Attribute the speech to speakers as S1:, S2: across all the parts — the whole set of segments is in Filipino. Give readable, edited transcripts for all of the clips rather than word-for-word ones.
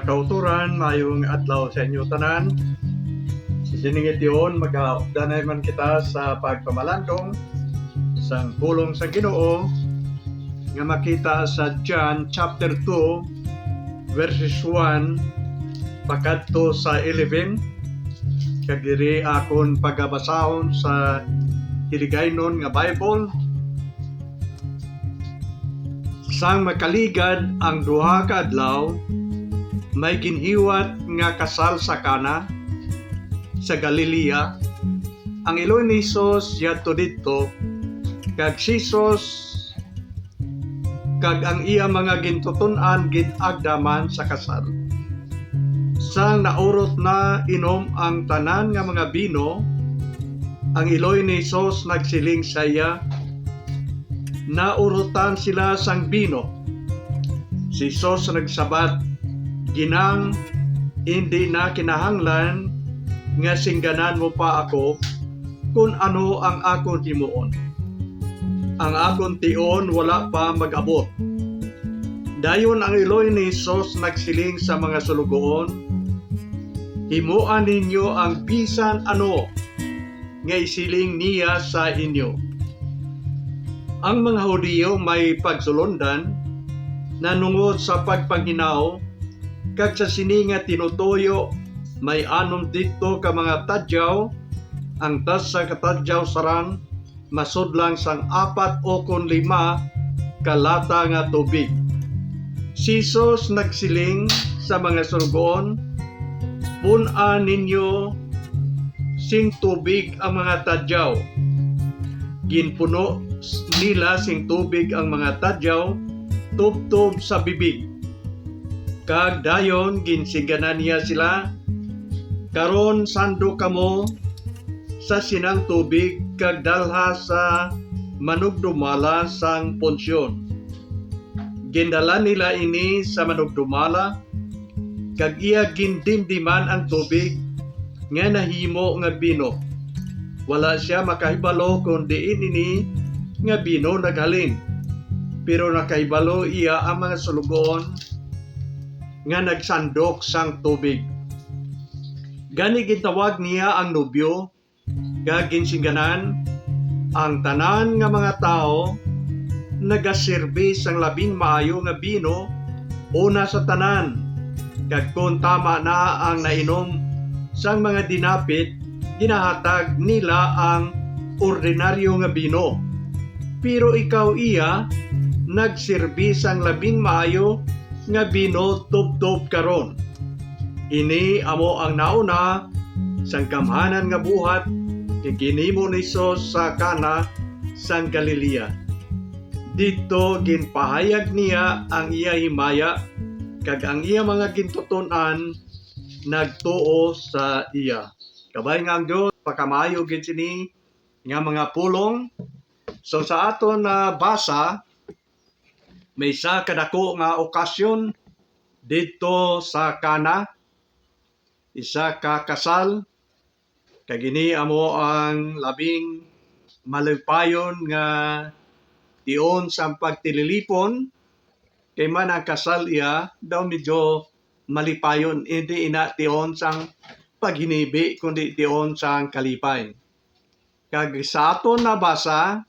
S1: kauturan, mayong adlaw sa inyo tanan. Siningit yun, mag-audanay man kita sa pagpamalandong sa pulong sa Ginoo nga makita sa John chapter 2 verses 1 pakadto sa 11. Kagiri akon pagabasahon sa hiligaynon nga Bible. Sang makaligad ang duha ka adlaw, may ginhiwat nga kasal sa Kana sa Galilea. Ang ilo ni Jesus yadto didto, kag si Jesus kag ang iya mga gintuton-an gid-agdaman sa kasal. Sang naurot na inom ang tanan nga mga bino, ang iloy ni Jesus nagsiling sa iya, naurutan sila sang bino. Si Jesus nagsabat, "Ginang, hindi na kinahanglan nga singganan mo pa ako kung ano ang akon himuon. Ang akon tion wala pa mag-abot." Dayon ang iloy ni Jesus nagsiling sa mga sulugoon, "Himuan ninyo ang bisan ano nga isiling niya sa inyo." Ang mga Hudiyo may pagsulondan nanungod sa pagpanghinaw, kag sa sini nga tinutuyo may anom dito ka mga tadyaw. Ang tas sa katadyaw sarang masudlang sang 4 o 5 kalata nga tubig. Si Jesus nagsiling sa mga sulugoon, "Pun-an ninyo sing tubig ang mga tadyaw." Ginpuno nila sing tubig ang mga tadyaw tubtob sa bibig. Kag dayon ginsiganan niya sila, "Karon sando kamo sa sinang tubig kag dalha sa manugdumala sang Punsyon." Gindala nila ini sa manugdumala, kag iya gindimdiman ang tubig nga nahimo nga bino. Wala siya makahibalo kung diin ini nga bino naghalin, pero nakahibalo iya ang mga sulugoon nga nagsandok sang tubig. Gani gitawag niya ang nobyo, kag ginsiganan ang tanan nga mga tao nagasirbi sang labing maayo nga bino una sa tanan, kag kung tama na ang nainom sang mga dinapit, ginahatag nila ang ordinaryo nga bino. Pero ikaw iya nagsirbi sang labing maayo nga bino tubtob karon. Ini amo ang nauna sang kamhanan nga buhat kag ginhimo ni Jesus sa Kana sang Galilea. Dito ginpahayag niya ang iya himaya, kag ang iya mga gintuton-an nagtuo sa iya. Kabay nga ang Dios pakamayo gid sini nga mga pulong. So sa aton na basa, may isa kadako nga okasyon dito sa Kana, isa ka kasal, kag ini amo ang labing malipayon nga tion sa pagtililipon. Kay man ang kasal iya daw medyo malipayon, hindi ina tion sang paghinibi kundi tion sang kalipay. Kag sa aton na basa,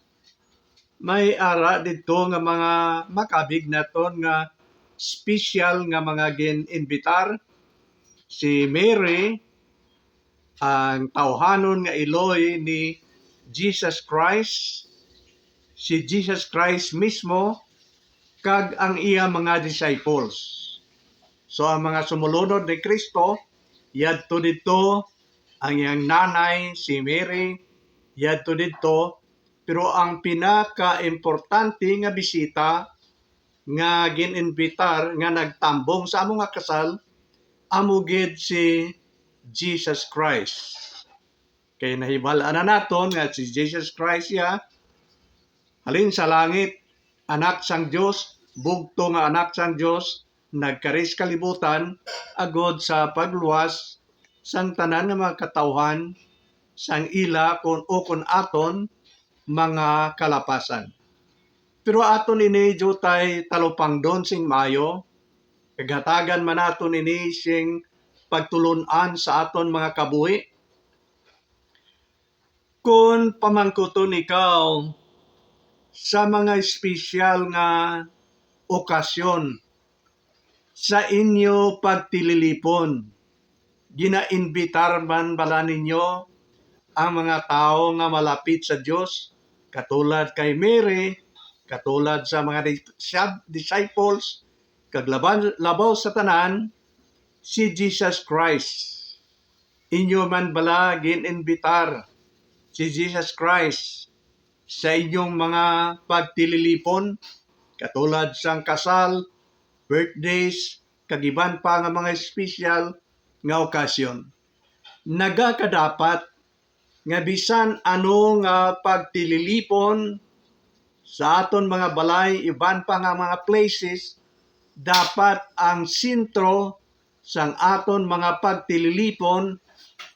S1: may ara dito nga mga makabig naton nga special nga mga gin-invitar. Si Mary, ang tawhanon nga iloy ni Jesus Christ, si Jesus Christ mismo, kag ang iya mga disciples. So ang mga sumulunod ni Kristo, yadto dito ang iyang nanay, si Mary, yadto dito. Pero ang pinaka-importante nga bisita nga gin-invitar nga nagtambong sa among nga kasal, amo gid si Jesus Christ. Kay nahibal-an na naton nga si Jesus Christ ya halin sa langit, anak sang Dios, bugto nga anak sang Dios, nagkaris kalibutan agod sa pagluwas sang tanan nga mga katawhan sang ila kun aton mga kalapasan. Pero aton ini jutay talupang don sing mayo, Kagatagan man naton ini sing pagtulunan sa aton mga kabuhi. Kung pamangkuton ikaw sa mga espesyal nga okasyon sa inyo pagtililipon, ginainbitar man bala ninyo ang mga tao nga malapit sa Dios, katulad kay Mary, katulad sa mga disciples, labaw sa tanan, si Jesus Christ. Inyo man bala gininbitar si Jesus Christ sa inyong mga pagtililipon, katulad sang kasal, birthdays, kagiban pa nga mga espesyal nga okasyon. Nagakadapat nga bisan ano nga pagtililipon sa aton mga balay, iban pa nga mga places, dapat ang sentro sang aton mga pagtililipon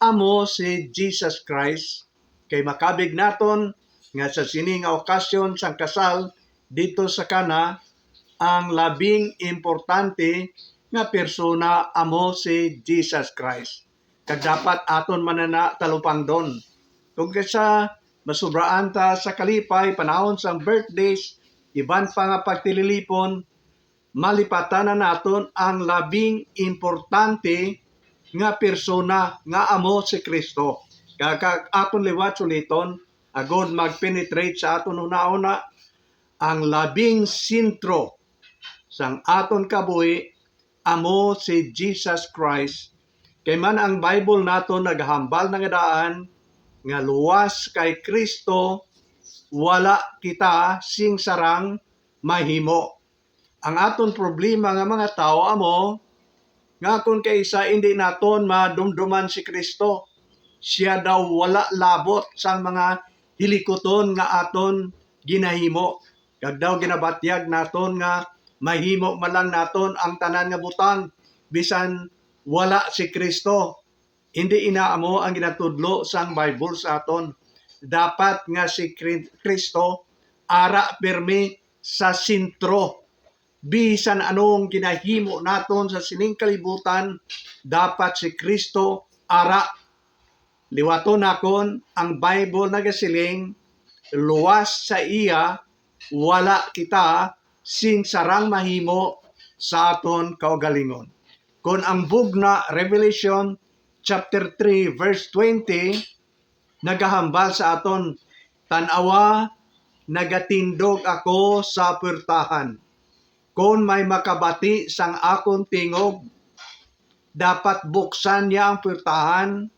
S1: amo si Jesus Christ. Kay makabig naton nga sa sini nga okasyon sang kasal dito sa kana, ang labing importante nga persona amo si Jesus Christ. Kag dapat aton manana talupang don. Kung kaysa masubraan ta sa kalipay, panahon sang birthdays, iban pa nga pagtililipon, malipatan na naton ang labing importante nga persona nga amo si Kristo. Kag aton liwat suliton, agod mag-penetrate sa aton una-una, ang labing sentro sang aton kabuhi amo si Jesus Christ. Kay man ang Bible naton naghambal nga daan nga luwas kay Kristo wala kita sing sarang mahimo. Ang aton problema nga mga tao amo nga kung kaysa hindi naton madumduman si Kristo, siya daw wala labot sang mga hilikoton nga aton ginahimo. Kag daw ginabatyag naton nga mahimo man lang naton ang tanan nga butang bisan wala si Kristo. Hindi inaamo ang ginatudlo sang Bible sa aton. Dapat nga si Kristo ara permi sa sentro. Bisan anong ginahimo naton sa sining kalibutan, dapat si Kristo ara. Liwaton nakon ang Bible nagasiling, luwas sa iya wala kita sing sarang mahimo sa aton kaugalingon. Kung ang bugna Revelation chapter 3 verse 20 nagahambal sa aton, tanawa nagatindog ako sa puertahan. Kung may makabati sang akong tingog, dapat buksan niya ang puertahan.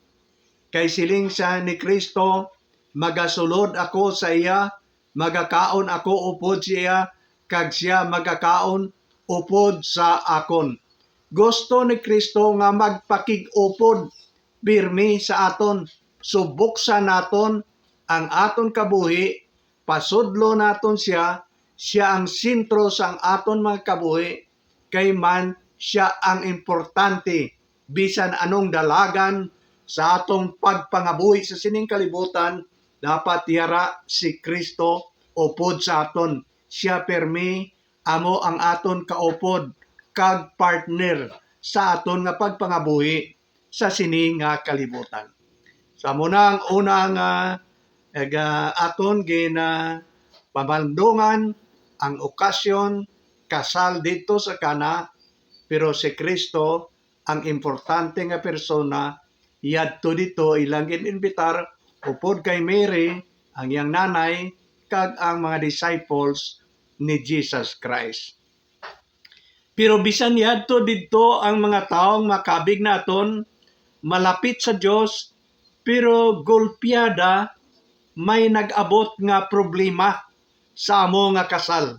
S1: Kay siling sa ni Kristo, magasulod ako sa iya, magakaon ako upod siya, kag siya magakaon upod sa akon. Gusto ni Kristo nga magpakig-upod pirmi sa aton. Subuksan naton ang aton kabuhi, pasudlo naton siya ang sentro sang aton mga kabuhi, kay man siya ang importante bisan anong dalagan sa atong pagpangabuhi sa sining kalibutan, dapat yara si Kristo upod sa aton. Siya permi amo ang aton kaupod kag partner sa aton nga pagpangabuhi sa sining nga kalibutan. Sa munang unang aton pamandungan ang okasyon kasal dito sa kana, pero si Kristo ang importante nga persona yadto dito ilang gininbitar upod kay Mary ang iyang nanay kag ang mga disciples ni Jesus Christ. Pero bisan yadto didto ang mga taong makabig naton, malapit sa Dios, pero golpeada, may nag-abot nga problema sa amo nga kasal.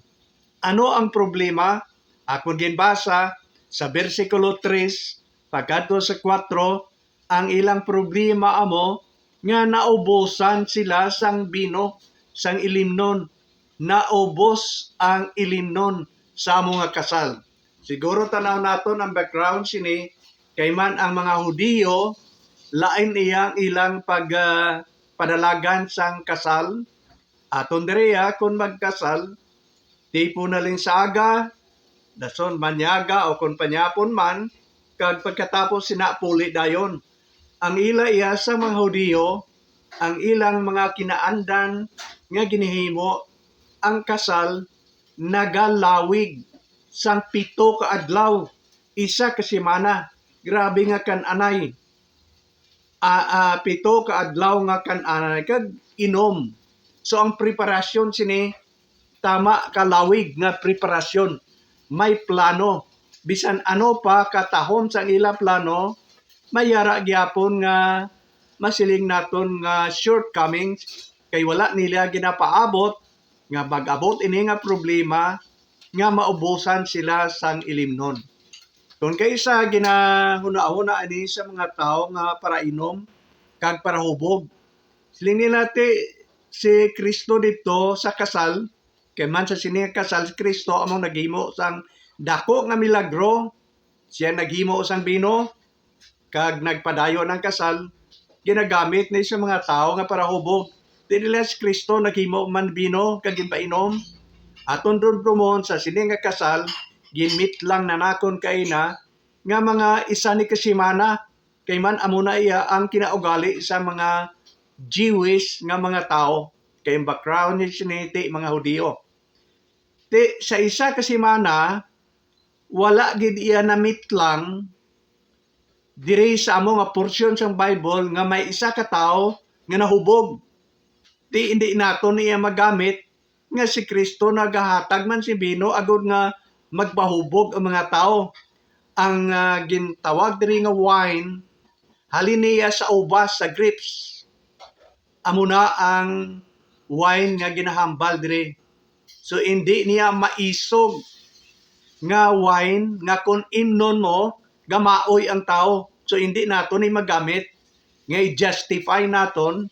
S1: Ano ang problema? Akong ginbasa sa versikulo 3 pagkadto sa 4, ang ilang problema amo nga naubosan sila sang bino, sang ilimnon. Naubos ang ilimnon sa amo nga kasal. Siguro tanaw naton ang background sini, kay man ang mga Hudiyo lain ilang padalagan sang kasal. Aton direya kung magkasal, tipo na lang sa aga, dason manyaga o kung panyapon man, kag pagkatapos sinapuli dayon. Ang ila iya sa mga Hudiyo, ang ilang mga kinaandan nga ginihimo, ang kasal nagalawig sang 7 ka adlaw, 1 ka semana. Grabe nga kan-anay. 7 ka adlaw nga kan-anay kag inom. So ang preparasyon sini tama kalawig nga preparasyon. May plano. Bisan ano pa katahom sa ila plano, mayara gyapon nga masiling naton nga shortcomings kay wala nila ginapaabot nga mag-abot ini nga problema nga maubusan sila sang ilimnon. Kung kaysa ginahuna-huna ani sa mga tao nga para inom kag para hubog. Siling nila si Kristo dito sa kasal, kay man sa sini kasal si Kristo among naghimo sang dako nga milagro. Siya naghimo sang bino kag nagpadayo ng kasal, ginagamit ni sa mga tao nga para hubog. Di nila si Kristo naghimo man bino kag ginpainom. Aton dumdumon sa sini nga kasal, ginmit lang na nakon kaina nga mga isa ni kasimana kay man amo na iya ang kinaugali sa mga Jewish nga mga tao kay background ni siniti mga Hudiyo. Sa isa ka semana wala gid iya na meet lang diri sa amo nga porsyon sang Bible nga may isa ka tawo nga nahubog. Hindi naton iya magamit nga si Kristo nagahatag man si bino agud nga magpahubog ang mga tao. Ang gintawag diri nga wine halin niya sa ubas, sa grapes. Amo na ang wine nga ginahambal diri. So hindi niya maisog nga wine nga kung imnon mo gamaoy ang tao. So hindi naton ni magamit nga i-justify naton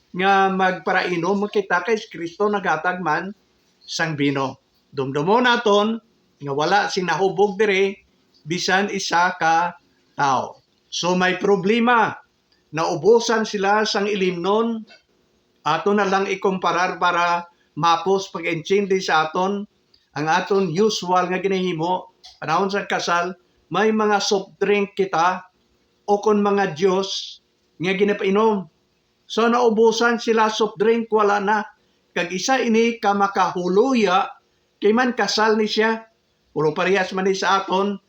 S1: nga magparainom kita kay Kristo naghatag man sang bino. Dumdumo naton nga wala sinahubog diri bisan isa ka tao. So may problema. Naubusan sila sang ilimnon. Ato na lang ikumparar para mapos pag-intindi sa aton. Ang aton usual nga ginahimo panahon sa kasal, may mga soft drink kita o kon mga Diyos nga ginapainom. So naubusan sila soft drink, wala na. Kag isa ini ka makahuluya kay man kasal ni siya. Puro parehas man ni sa aton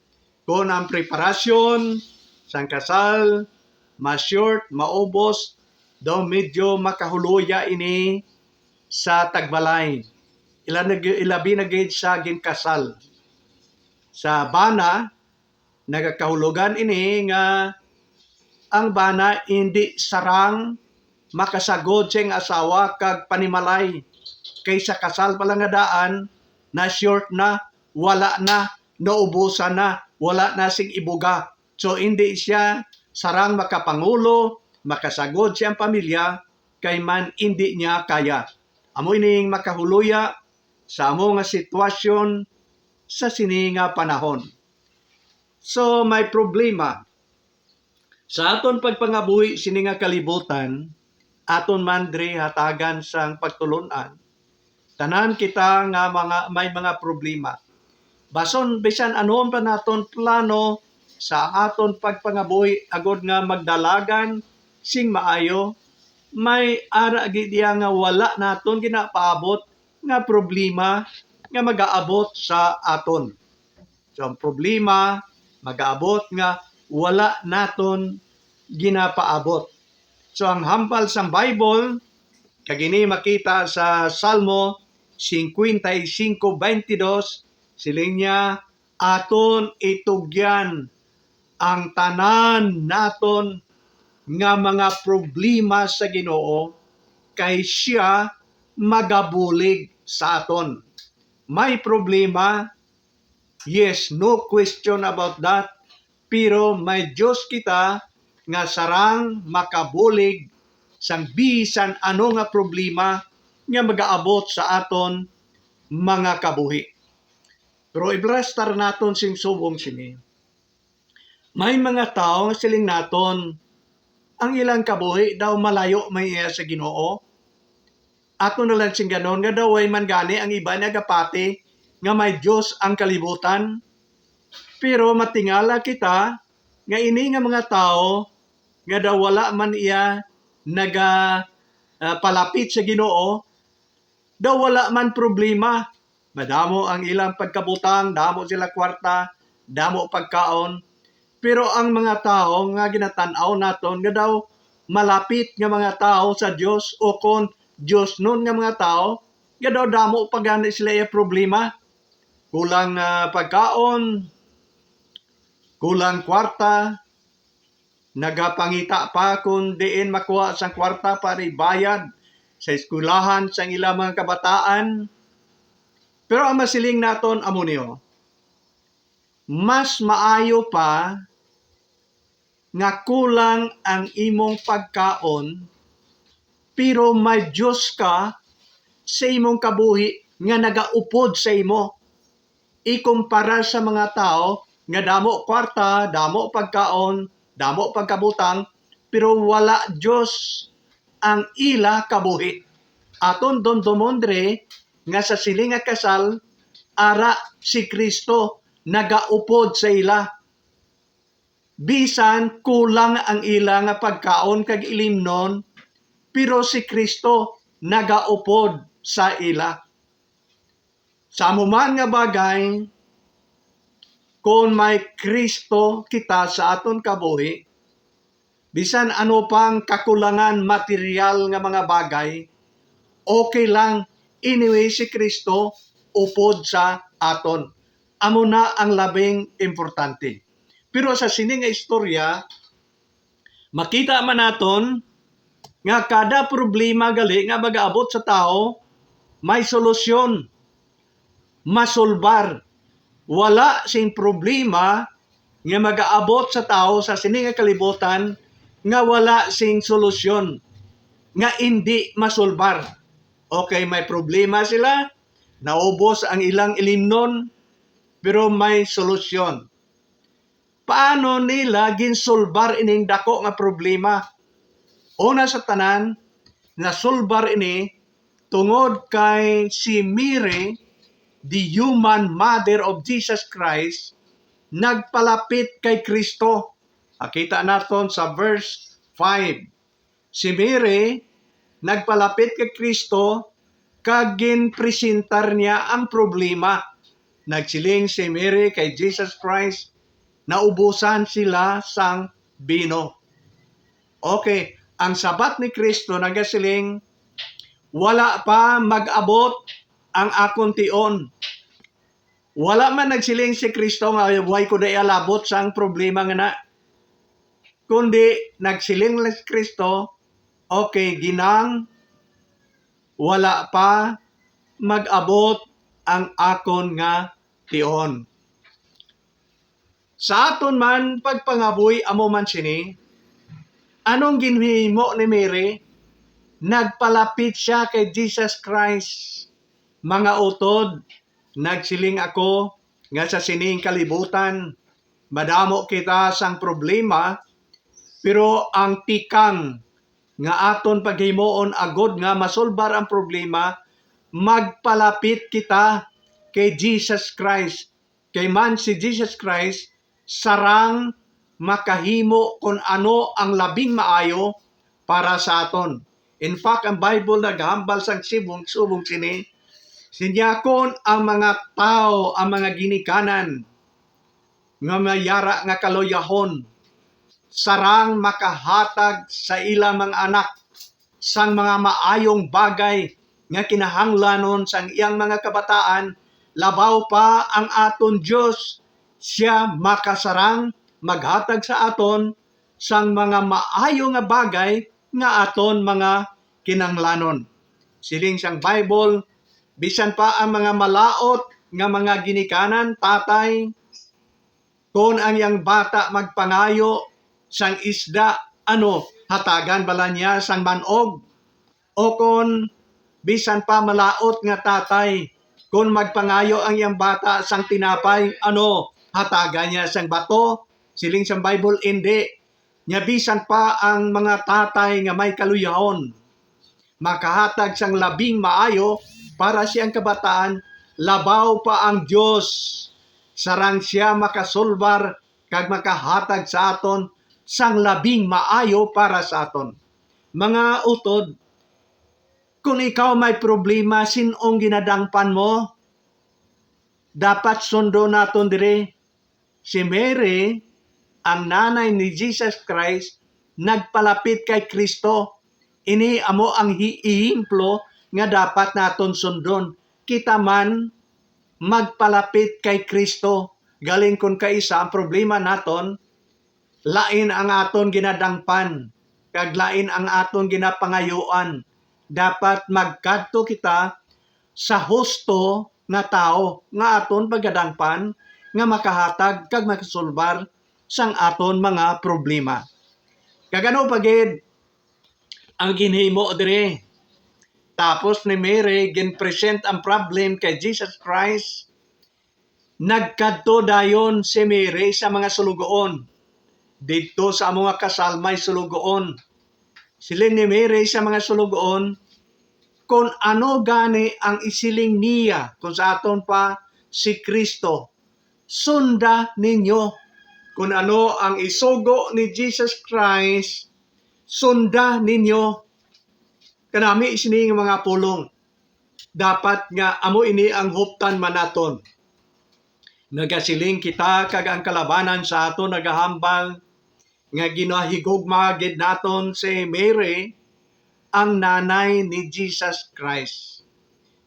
S1: kung ang preparasyon sang kasal ma-short, maubos, daw medyo makahuluya ini sa tagbalay. Ilabi na gid sa ginkasal. Sa bana, nagakahulugan ini nga ang bana hindi sarang makasagod siyang asawa kag panimalay. Kaysa kasal pala nga daan, na short na, wala na, naubusan na, wala na sing ibuga. So hindi siya sarang makapangulo, makasagod siyang pamilya, kay man hindi niya kaya. Amo ining makahuluya sa amo nga sitwasyon sa sini nga panahon. So may problema. Sa aton pagpangabuhi sini nga kalibutan, aton man diri hatagan sang pagtulunan, tanan kita nga may mga problema. Bason bisan anon pa naton plano sa aton pagpangabuhi agod nga magdalagan sing maayo, may ara gid diya nga wala naton ginapaabot nga problema nga magaabot sa aton. So ang problema magaabot nga wala naton ginapaabot. So ang hambal sa Bible kagini makita sa Salmo 55:22, siling niya, aton itugyan ang tanan naton nga mga problema sa Ginoo kay siya magabulig sa aton. May problema, yes, no question about that, pero may Diyos kita nga sarang makabulig sang bisan ano nga problema nga magaabot sa aton mga kabuhi. Pero ibrastar naton sing subong sini. May mga tao nga siling naton ang ilang kabuhi daw malayo may iya sa Ginoo. Ato na lang sing ganon nga daw ay man gani ang iba nagapati nga may Dios ang kalibutan. Pero matingala kita nga ini nga mga tao nga daw wala man iya palapit sa Ginoo, daw wala man problema. Madamo ang ilang pagkabutang, damo sila kwarta, damo pagkaon. Pero ang mga tao nga ginatan-aw naton nga daw malapit nga mga tao sa Dios o kon Dios nun nga mga tao, nga daw damo pagani sila iya problema. Kulang pagkaon, kulang kwarta, nagapangita pa kung diin makuha sang kwarta para ibayad sa eskwelahan sang ilang mga kabataan. Pero ang masiling naton amo niyo, mas maayo pa nga kulang ang imong pagkaon, pero may Diyos ka sa imong kabuhi nga nagaupod sa imo. Ikumpara sa mga tao nga damo kwarta, damo pagkaon, damo pagkabutang, pero wala Diyos ang ila kabuhi. Aton dondomondre nga sa siling nga kasal, ara si Kristo nagaupod sa ila. Bisan kulang ang ila nga pagkaon kag ilimnon, pero si Kristo nagaupod sa ila. Sa amuman nga bagay, kung may Kristo kita sa aton kabuhi, bisan ano pang kakulangan material nga mga bagay, okay lang. Anyway, si Kristo upod sa aton. Amo na ang labing importante. Pero sa sini nga istorya, makita man naton nga kada problema gali nga mag-aabot sa tao, may solusyon, masulbar. Wala sing problema nga mag-aabot sa tao sa sini nga kalibutan nga wala sing solusyon, nga hindi masulbar. Okay, may problema sila, naubos ang ilang ilimnon, pero may solusyon. Paano nila ginsulbar ining dako nga problema? Una sa tanan, nasulbar ini tungod kay si Mary, the human mother of Jesus Christ, nagpalapit kay Kristo. Nakita naton sa verse 5. Si Mary nagpalapit kay Kristo kag ginpresentar niya ang problema. Nagsiling si Mary kay Jesus Christ, naubusan sila sang bino. Okay, ang sabat ni Kristo nagasiling, wala pa mag-abot ang akong tion. Wala man nagsiling si Kristo nga way ko day alabot sang problema nga na. Kundi nagsiling si Kristo, okay, ginang, wala pa mag-abot ang akon nga tion. Sa aton man pagpangabuy amo man sini, anong ginhimo ni Mary? Nagpalapit siya kay Jesus Christ. Mga utod, nagsiling ako nga sa sining kalibutan, madamo kita sang problema, pero ang tikang nga aton paghimoon agod nga masolbar ang problema, magpalapit kita kay Jesus Christ. Kay man si Jesus Christ, sarang makahimo kung ano ang labing maayo para sa aton. In fact, ang Bible naghambal sang subong sini, sinyakon ang mga tao, ang mga ginikanan, nga mayara nga kaloyahon, sarang makahatag sa ilang mga anak sang mga maayong bagay nga kinahanglanon sang iyang mga kabataan, labaw pa ang aton Dios, siya makasarang maghatag sa aton sang mga maayo nga bagay nga aton mga kinahanglanon. Siling sang Bible, bisan pa ang mga malaot nga mga ginikanan, tatay, kung ang iyang bata magpangayo sang isda, hatagan bala niya sang manog? O kung bisan pa malaot nga tatay, kung magpangayo ang iyang bata sang tinapay, hatagan niya sang bato? Siling sang Bible, hindi. Nya bisan pa ang mga tatay nga may kaluyahon, makahatag sang labing maayo para siyang kabataan, labaw pa ang Dios sarang siya makasulbar kag makahatag sa aton sang labing maayo para sa aton. Mga utod, kung ikaw may problema, sinong ginadangpan mo? Dapat sundo naton dire. Si Mary, ang nanay ni Jesus Christ, nagpalapit kay Kristo. Ini amo ang ihimplo nga dapat naton sundon. Kita man magpalapit kay Kristo. Galing kun kaisa ang problema naton, lain ang aton ginadangpan, kag lain ang aton ginapangayuan. Dapat magkadto kita sa husto nga tao nga aton paggadangpan nga makahatag kag makasulbar sang aton mga problema. Kagano pagid ang ginhimo dire. Tapos ni Mary gin-present ang problem kay Jesus Christ. Nagkadto dayon si Mary sa mga sulugoon. Dito sa mga kasalmay sulugoon. Siling ni Mary sa mga sulugoon, kung ano gani ang isiling niya, kung sa aton pa si Kristo, sunda ninyo. Kung ano ang isugo ni Jesus Christ, sunda ninyo. Kanami isining mga pulong. Dapat nga amo ini ang huptan manaton. Nagasiling kita kag ang kalabanan sa aton nagahambal nga ginahigugma gid naton si Mary, ang nanay ni Jesus Christ.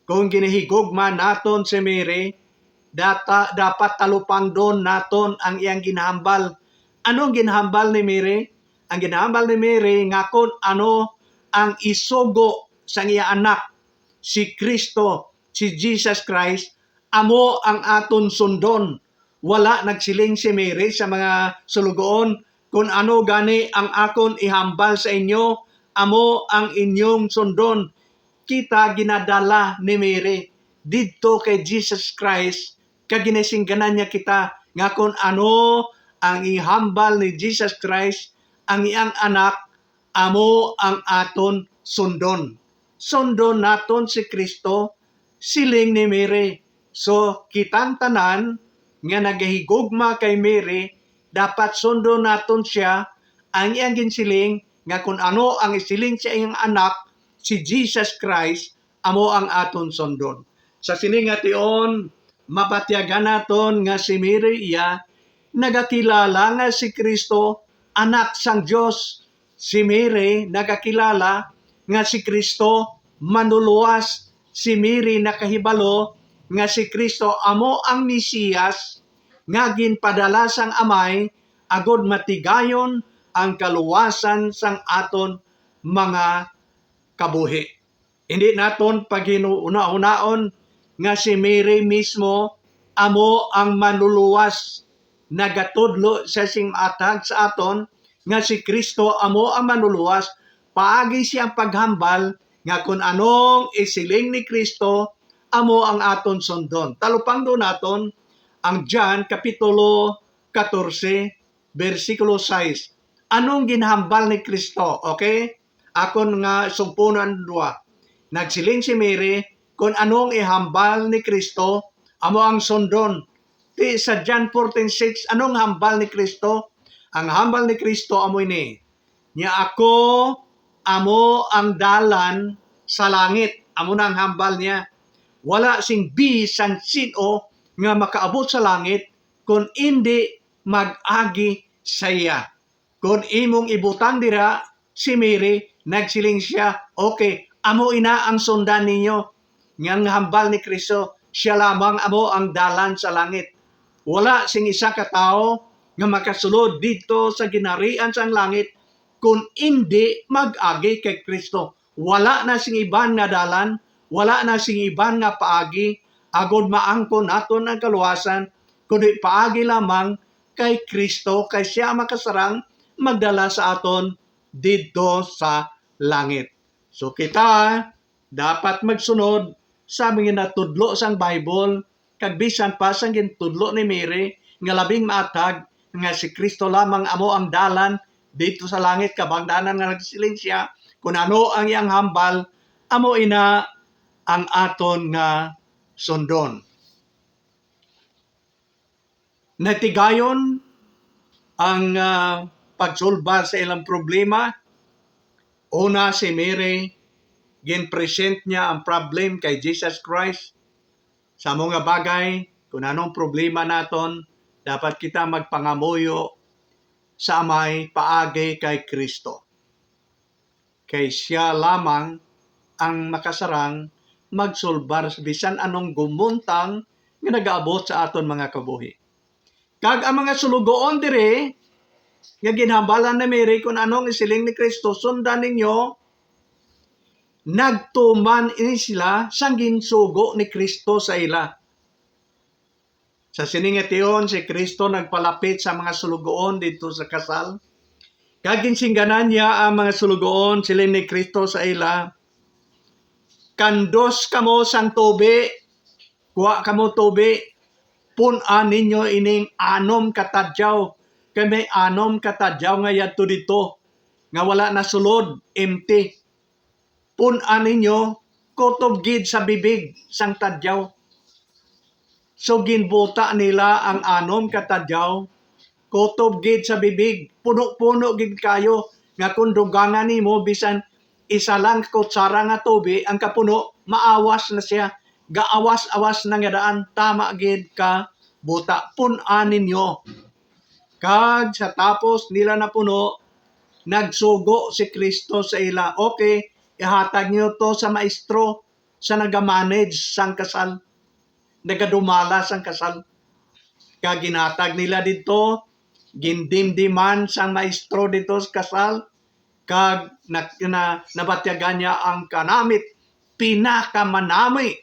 S1: Kung ginahigugma naton si Mary, dapat talupangdon naton ang iyang ginahambal. Anong ginahambal ni Mary? Ang ginahambal ni Mary nga kung ano ang isugo sa iya anak, si Kristo, si Jesus Christ, amo ang aton sundon. Wala nagsiling si Mary sa mga sulugoon, kung ano gani ang akon ihambal sa inyo, amo ang inyong sundon. Kita ginadala ni Mary didto kay Jesus Christ, kag ginasingganan niya kita nga kung ano ang ihambal ni Jesus Christ, ang iyang anak, amo ang aton sundon. Sundon naton si Kristo, siling ni Mary. So, kitang tanan nga nagahigugma kay Mary, dapat sundon naton siya, ang iyang ginsiling, nga kung ano ang isiling sa iyang anak, si Jesus Christ, amo ang aton sundon. Sa sining nga tion, mapatyagan naton nga si Mary iya, nagakilala nga si Kristo, anak sang Dios. Si Mary nagakilala nga si Kristo manuluwas. Si Mary nakahibalo nga si Kristo amo ang Mesiyas nga ginpadala sang Amay agod matigayon ang kaluwasan sang aton mga kabuhi. Hindi naton paghinuuna-unaon nga si Mary mismo amo ang manluluwas. Nagatudlo sa atag sa aton nga si Kristo amo ang manluluwas. Paagi siyang paghambal nga kung anong isiling ni Kristo amo ang aton sundon. Talupangdo naton ang John kapitulo 14 versikulo 6. Anong ginhambal ni Kristo? Okay? Akon nga sumpunan dua. Nagsiling si Mary kung anong ihambal ni Kristo amo ang sundon. Di sa John 14:6, anong hambal ni Kristo? Ang hambal ni Kristo amo ini. Nya ako amo ang dalan sa langit. Amo na ang hambal niya. Wala sing bisan sino nga makaabot sa langit kung hindi mag-agi sa iya. Kung imong ibutang dira si Mary, nagsiling siya, okay, amo ina ang sundan ninyo. Ngang hambal ni Kristo, siya lamang amo ang dalan sa langit. Wala sing isa ka tao nga makasulod dito sa ginarian sang langit kung hindi mag-agi kay Kristo. Wala na sing iban nga dalan, wala na sing iban nga paagi, agod maangkon naton ang kaluwasan, kundi paagi lamang kay Kristo, kay siya makasarang magdala sa aton dito sa langit. So kita dapat magsunod sa mga natudlo sang Bible, kag bisan pa sang gintudlo ni Mary, nga labing maatag nga si Kristo lamang amo ang dalan dito sa langit, kabangdanan nga nagsiling siya, kung ano ang iyang hambal, amo ina ang aton nga sundon. Natigayon ang pagsulba sa ilang problema. Una, si Mary, gin-present niya ang problem kay Jesus Christ. Sa mga bagay, kung anong problema naton, dapat kita magpangamuyo sa amay paagi kay Kristo. Kay siya lamang ang makasarang magsulbar bisan anong gumuntang nga nagaabot sa aton mga kabuhi. Kag ang mga sulugoon dire nga ginhambalan na Mary kung anong isiling ni Kristo, sundan ninyo, nagtuman ini sila sang ginsugo ni Kristo sa ila. Sa siningation, si Kristo nagpalapit sa mga sulugoon dito sa kasal. Kag ginsingganan niya ang mga sulugoon, siling ni Kristo sa ila, kandos kamo sang tubi, kuha kamo tubi, punan ninyo ining anom katadyaw. Kay may anom katadyaw nga yadto dito, nga wala na sulod, empty. Punan ninyo, kutob gid sa bibig sang tadyaw. So ginbuta nila ang anom katadyaw, kutob gid sa bibig, puno-puno gid kayo, nga kung dugangan nimo bisan isa lang kutsara nga tubi ang kapuno, maawas na siya. Gaawas-awas na nga daan, tama gid ka buta, punan ninyo. Kag sa tapos nila na puno, nagsugo si Kristo sa ila. Okay, ihatag niyo to sa maestro sa nagamanage sang kasal, nagadumala sang kasal. Kag ginatag nila dito, gindimdiman sang maestro dito sa kasal, kag nabatyagan niya ang kanamit, pinakamanami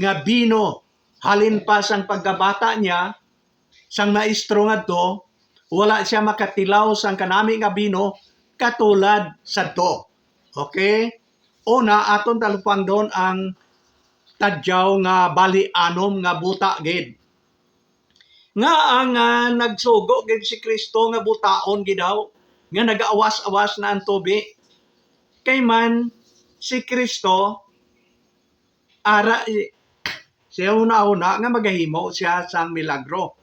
S1: nga bino, halin pa sang pagkabata niya, sang maestro nga to, wala siya makatilaw sang kanami nga bino katulad sa to. Okay? Una, aton talupang doon ang tadyaw nga bali anom nga buta gid. Nga ang nagsugo gid si Kristo nga butaon gid daw, nga nagaawas-awas na ang tubi. Kay man si Kristo ara siya una-una nga magahimo siya sang milagro.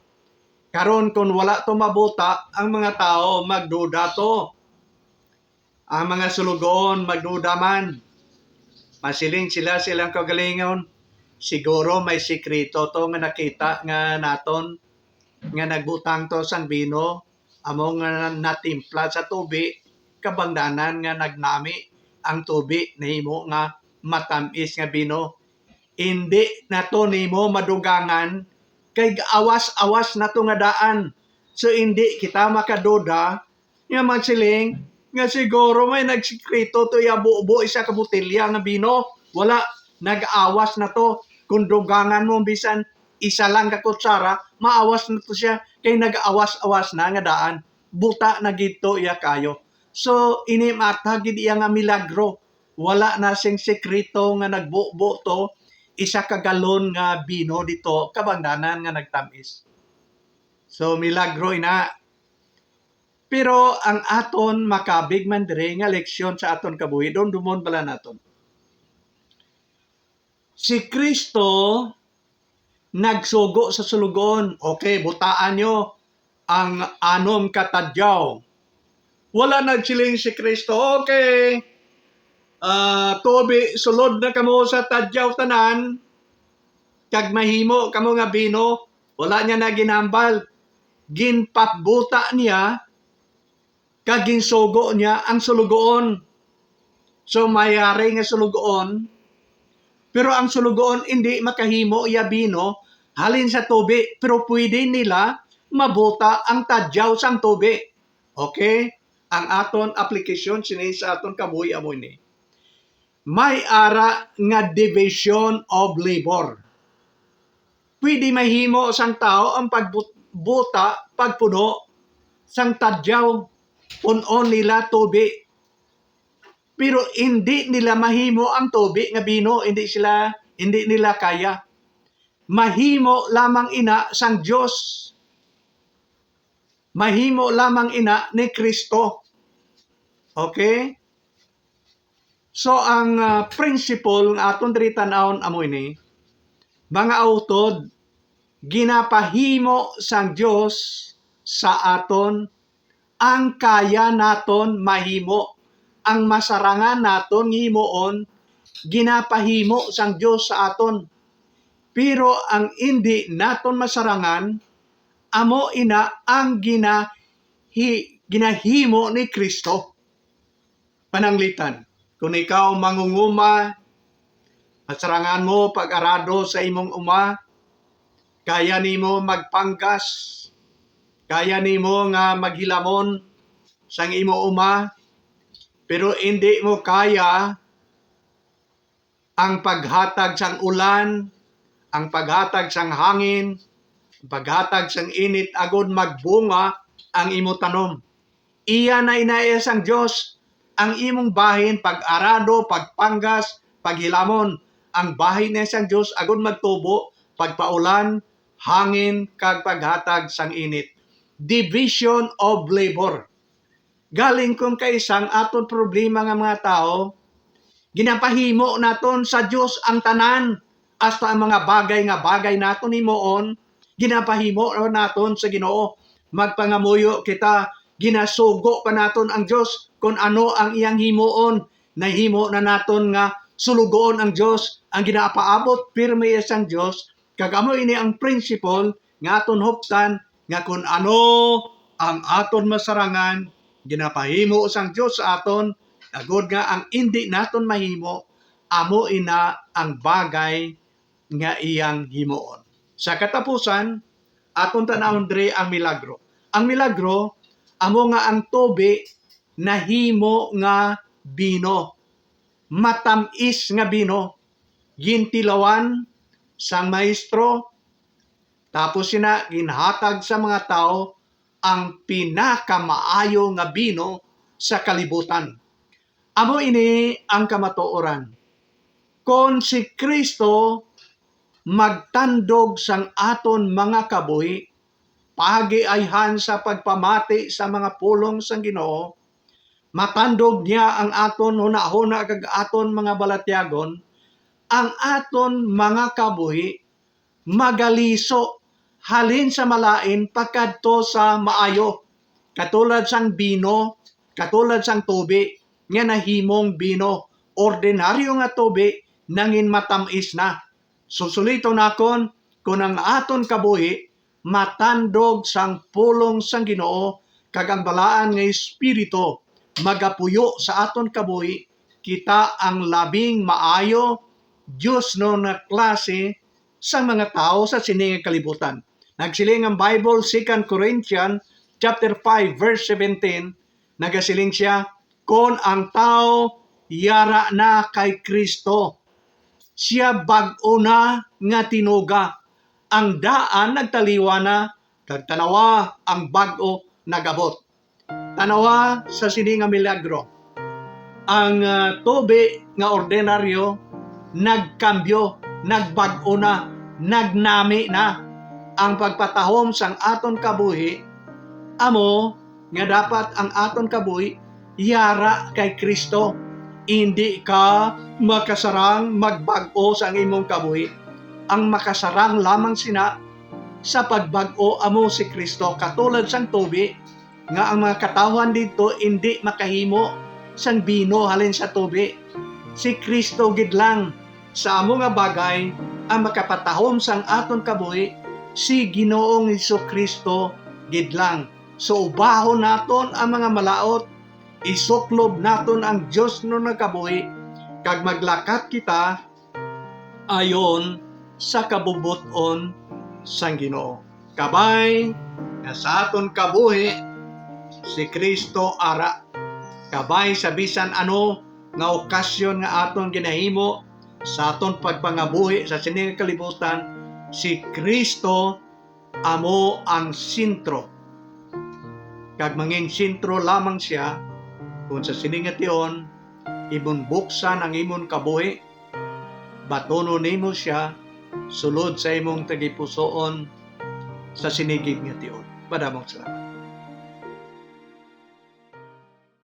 S1: Karon kung wala to mabuta, ang mga tao magduda to. Ang mga sulugoon magduda man. Masiling silang kagalingon. Siguro may sikrito to nga nakita nga naton, nga nagbutang to sang bino, among natimpla sa tubi, kabangdanan nga nagnami ang tubi nahimo nga matamis nga bino. Hindi na to nimo madugangan, kay awas-awas na to nga daan. So hindi kita makaduda nga magsiling nga siguro may nagsikrito to yabubo isa ka botelya nga bino. Wala, nag-awas na to. Kung dugangan mo bisan isa lang ka kutsara, maawas na to siya, kay nag-awas-awas na nga daan. Buta na gito iya kayo. So inimata gid iya nga milagro. Wala na sing sekreto nga nagbubo to, isa ka galon nga bino dito, kabangdanan nga nagtamis. So milagro ina. Pero ang aton makabig man dire nga leksyon sa aton kabuhi, doon dumon bala naton. Si Kristo nagsugo sa sulugon. Okay, butaan nyo ang anom katadyaw. Wala nagsiling si Kristo, okay, tubi, sulod na kamo sa tadyaw tanan, kag mahimo kamo nga bino, wala niya na ginambal. Ginpapbuta niya, kag ginsugo niya ang sulugoon. So mayari nga sulugoon, pero ang sulugoon hindi makahimo iya bino, halin sa tubi, pero pwede nila mabuta ang tadyaw sang tubi. Okay? Ang aton application sini sa aton kabuhi amo ni. May ara nga division of labor. Pwede mahimo sang tao ang pagbuta, pagpuno sang tadyaw, punon nila tubi. Pero hindi nila mahimo ang tubi nga bino, hindi nila kaya. Mahimo lamang ina sang Dios. Mahimo lamang ina ni Kristo. Okay? So ang principle ng aton diri tan-awon amo ini, Mga utod, ginapahimo sang Dios sa aton ang kaya naton mahimo. Ang masarangan naton himuon, ginapahimo sang Dios sa aton. Pero ang hindi naton masarangan, amo ina ang ginahimo ni Kristo. Pananglitan, kung ikaw mangunguma, masarangan mo pag-arado sa imong uma, kaya nimo magpanggas, kaya nimo nga maghilamon sang imo uma, pero hindi mo kaya ang paghatag sang ulan, ang paghatag sang hangin, ang paghatag sang init agud magbunga ang imo tanom. Iya na inaya sang Dios ang imong bahin pag-arado, pagpanggas, paghilamon. Ang bahin na sang Dios agud magtubo pagpaulan, hangin kag paghatag sang init. Division of labor. Galing kung kaisang aton problema nga mga tao, ginapahimo naton sa Dios ang tanan, hasta ang mga bagay nga bagay naton himuon, ginapahimo naton sa Ginoo. Magpangamuyo kita, ginasugo pa naton ang Dios kung ano ang iyang himuon. Nahimo na naton nga sulugoon ang Dios, ang ginapaabot pirmi sang Dios, kag amo ini ang principle nga aton huptan nga kung ano ang aton masarangan, ginapahimo sang Dios sa aton, agud nga ang hindi naton mahimo, amo ina ang bagay nga iyang himuon. Sa katapusan, aton tanawon diri ang milagro. Ang milagro, amo nga ang tubi nahimo nga bino. Matamis nga bino. Gintilawan sang maestro, tapos sina ginhatag sa mga tao ang pinakamaayo nga bino sa kalibutan. Amo ini ang kamatuoran. Kung si Kristo magtandog sang aton mga kabuhi, pagiayhan sa pagpamati sa mga pulong sang Ginoo, matandog niya ang aton hunahuna kag aton mga balatyagon, ang aton mga kabuhi magaliso halin sa malain pagkadto sa maayo, katulad sang bino, katulad sang tubi nga nahimong bino. Ordinaryo nga tubi nangin matamis na. Susulito nakon kung ang aton kabuhi matandog sang pulong sang Ginoo kag ang balaan nga espiritu magapuyo sa aton kabuhi, kita ang labing maayo Diyos no na klase sa mga tao sa sining kalibutan. Nagsiling ang Bible 2 Corinthians chapter 5 verse 17, nagasiling siya, kung ang tao yara na kay Kristo, siya bag-o na nga tinuga, ang daan nagtaliwa na, kag tanawa ang bag-o nagabot. Tanawa sa sining nga milagro, ang tubi nga ordinaryo nagkambyo, nagbag-o na, nagnami na. Ang pagpatahom sang aton kabuhi, amo nga dapat ang aton kabuhi yara kay Kristo. Hindi ka makasarang magbag-o sa imong kabuhi. Ang makasarang lamang sina sa pagbag-o amo si Kristo, katulad sang tubi nga ang mga katawan dito hindi makahimo sang bino halin sa tubi. Si Kristo gid lang sa amo nga bagay ang makapatahom sang aton kabuhi, si Ginoong Hesukristo gid lang. So ubahon naton ang mga malaot, isuklob naton ang Dios no nakabuhi, kag maglakat kita ayon sa kabubuton sang Ginoo. Kabay nga sa aton kabuhi si Kristo ara. Kabay sa bisan ano nga okasyon nga aton ginahimo sa aton pagpangabuhi sa sining kalibutan, si Kristo amo ang sentro. Kag mangin sentro lamang siya kung sa sining tion ibon buksan ang imon kabuhi, batonon nimo siya sulod sa imong tagipusoon sa sinigig nga tion. Madamong salamat.